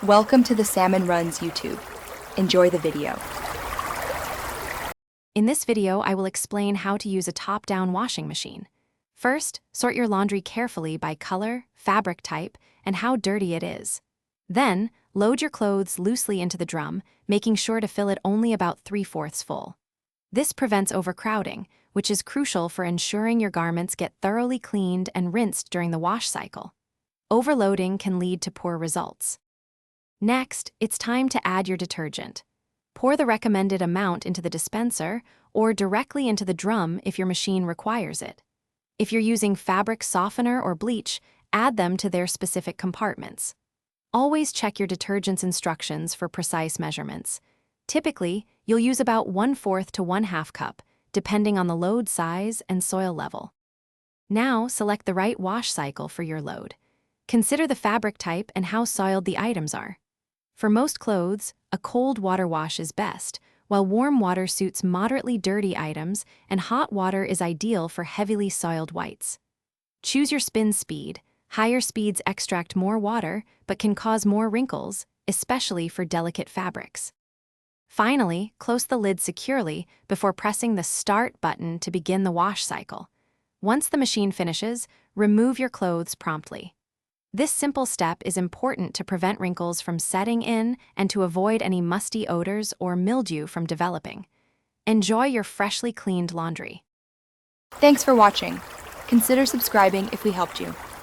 Welcome to the Salmon Runs YouTube. Enjoy the video. In this video, I will explain how to use a top-down washing machine. First, sort your laundry carefully by color, fabric type, and how dirty it is. Then, load your clothes loosely into the drum, making sure to fill it only about 3/4 full. This prevents overcrowding, which is crucial for ensuring your garments get thoroughly cleaned and rinsed during the wash cycle. Overloading can lead to poor results. Next, it's time to add your detergent. Pour the recommended amount into the dispenser or directly into the drum if your machine requires it. If you're using fabric softener or bleach, add them to their specific compartments. Always check your detergent's instructions for precise measurements. Typically, you'll use about 1/4 to 1/2 cup, depending on the load size and soil level. Now, select the right wash cycle for your load. Consider the fabric type and how soiled the items are. For most clothes, a cold water wash is best, while warm water suits moderately dirty items and hot water is ideal for heavily soiled whites. Choose your spin speed. Higher speeds extract more water but can cause more wrinkles, especially for delicate fabrics. Finally, close the lid securely before pressing the Start button to begin the wash cycle. Once the machine finishes, remove your clothes promptly. This simple step is important to prevent wrinkles from setting in and to avoid any musty odors or mildew from developing. Enjoy your freshly cleaned laundry. Thanks for watching. Consider subscribing if we helped you.